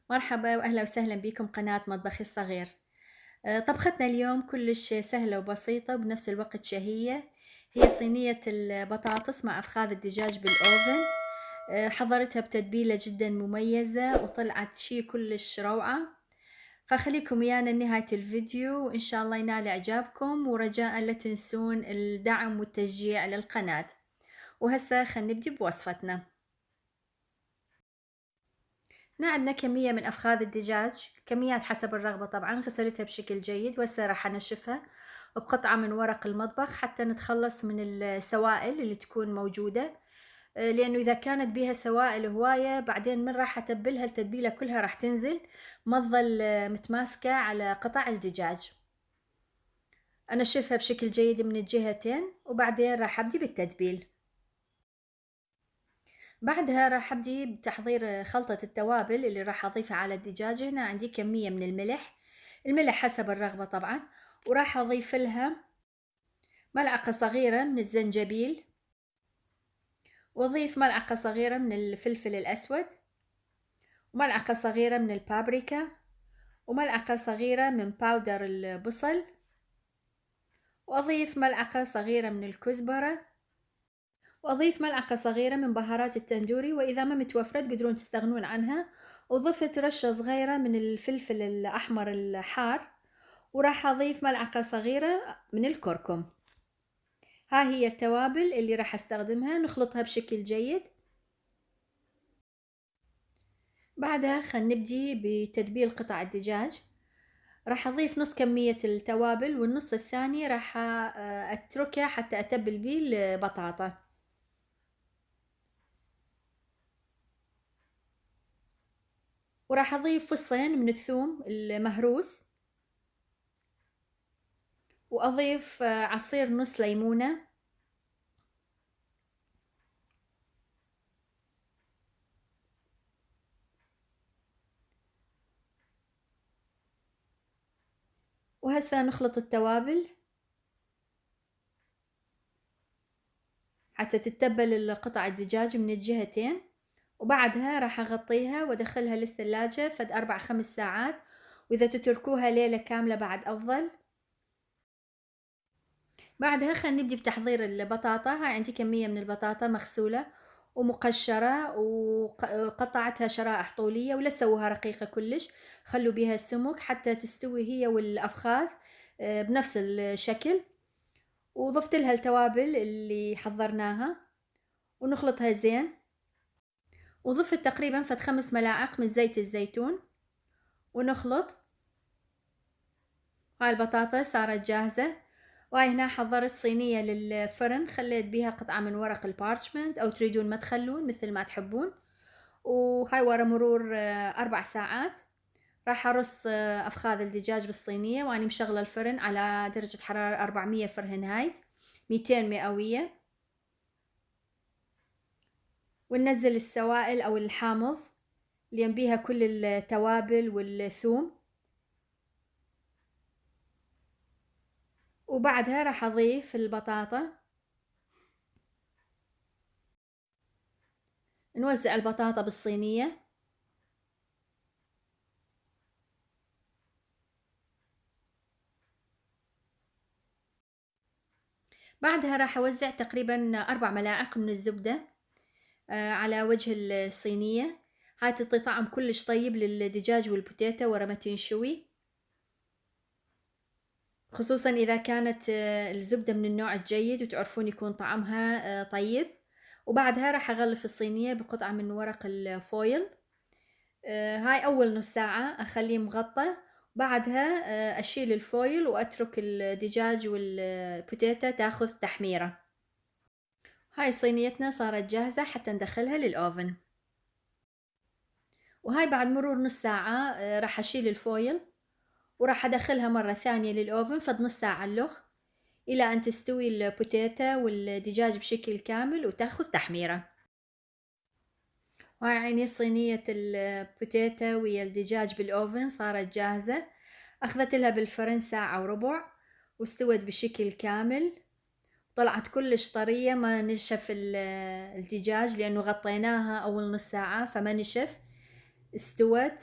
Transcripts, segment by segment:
مرحبا وأهلا وسهلا بكم قناة مطبخي الصغير. طبختنا اليوم كلش سهلة وبسيطة وبنفس الوقت شهية. هي صينية البطاطس مع أفخاذ الدجاج بالأوفن. حضرتها بتتبيلة جدا مميزة وطلعت شي كلش روعة. فخليكم ويانا لنهاية الفيديو وإن شاء الله ينال إعجابكم، ورجاء لا تنسون الدعم والتشجيع للقناة. وهسا خلينا نبدي بوصفتنا. هنا عندنا كمية من أفخاذ الدجاج، كميات حسب الرغبة طبعا. غسلتها بشكل جيد وهسه راح أنشفها بقطعة من ورق المطبخ حتى نتخلص من السوائل اللي تكون موجودة. لأنه إذا كانت بيها سوائل هواية بعدين من راح أتبلها التتبيلة كلها راح تنزل، ما تظل متماسكة على قطع الدجاج. أنشفها بشكل جيد من الجهتين وبعدين راح أبدي بالتتبيل. بعدها راح أبدي بتحضير خلطة التوابل اللي راح أضيفها على الدجاج. هنا عندي كمية من الملح حسب الرغبة طبعا، وراح أضيف لها ملعقة صغيرة من الزنجبيل، وأضيف ملعقة صغيرة من الفلفل الأسود، وملعقة صغيرة من البابريكا، وملعقة صغيرة من باودر البصل، وأضيف ملعقة صغيرة من الكزبرة، وأضيف ملعقة صغيرة من بهارات التندوري، وإذا ما متوفرة تقدرون تستغنون عنها. وضفت رشة صغيرة من الفلفل الأحمر الحار، وراح أضيف ملعقة صغيرة من الكركم. ها هي التوابل اللي راح أستخدمها، نخلطها بشكل جيد. بعدها خلينا نبدي بتتبيل قطع الدجاج. راح أضيف نص كمية التوابل والنص الثاني راح أتركه حتى أتبل بيه البطاطا. وراح أضيف فصين من الثوم المهروس، وأضيف عصير نص ليمونة، وهسه نخلط التوابل حتى تتبل قطع الدجاج من الجهتين. وبعدها راح أغطيها وأدخلها للثلاجة فد 4-5 ساعات، وإذا تتركوها ليلة كاملة بعد أفضل. بعدها خلينا نبدي بتحضير البطاطا. هاي عندي كمية من البطاطا مغسولة ومقشرة وقطعتها شرائح طولية، ولا تسووها رقيقة كلش، خلوا بيها السمك حتى تستوي هي والأفخاذ بنفس الشكل. وضفت لها التوابل اللي حضرناها ونخلطها زين. وضفت تقريبا فد 5 ملاعق من زيت الزيتون ونخلط. هاي البطاطا صارت جاهزة. وهاي هنا حضرت صينية للفرن، خليت بيها قطعة من ورق البارشمنت أو تريدون ما تخلون مثل ما تحبون. وهاي ورا مرور 4 ساعات راح أرص أفخاذ الدجاج بالصينية، وأنا مشغلة الفرن على درجة حرارة 400 فرنهايت 200 مئوية. وننزل السوائل أو الحامض اللي ينبيها كل التوابل والثوم. وبعدها راح أضيف البطاطا. نوزع البطاطا بالصينية. بعدها راح أوزع تقريبا 4 ملاعق من الزبدة على وجه الصينية. هاي تعطي طعم كلش طيب للدجاج والبوتيتا ورا ما تنشوي، خصوصا إذا كانت الزبدة من النوع الجيد وتعرفون يكون طعمها طيب. وبعدها راح أغلف الصينية بقطعة من ورق الفويل. هاي أول نص ساعة أخليه مغطى. بعدها أشيل الفويل وأترك الدجاج والبوتيتا تاخذ تحميرة. هاي صينيتنا صارت جاهزة حتى ندخلها للأوفن. وهاي بعد مرور نص ساعة راح أشيل الفويل وراح أدخلها مرة ثانية للأوفن فد نص ساعة اللخ إلى أن تستوي البوتيتا والدجاج بشكل كامل وتاخذ تحميرة. وهاي عيني صينية البوتيتا ويا الدجاج بالأوفن صارت جاهزة. أخذت لها بالفرن 1.25 ساعة واستوت بشكل كامل. طلعت كلش طرية، ما نشف الدجاج لأنه غطيناها أول نص ساعة فما نشف، استوت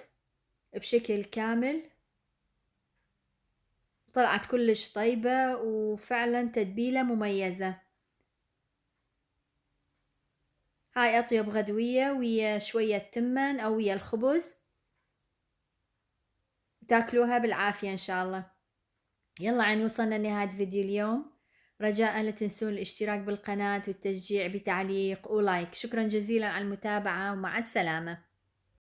بشكل كامل، طلعت كلش طيبة وفعلا تتبيلة مميزة. هاي أطيب غدوية ويا شوية تمن أو ويا الخبز، تاكلوها بالعافية إن شاء الله. يلا عن وصلنا لنهاية فيديو اليوم، رجاء لا تنسون الاشتراك بالقناة والتشجيع بتعليق ولايك. شكرا جزيلا على المتابعة ومع السلامة.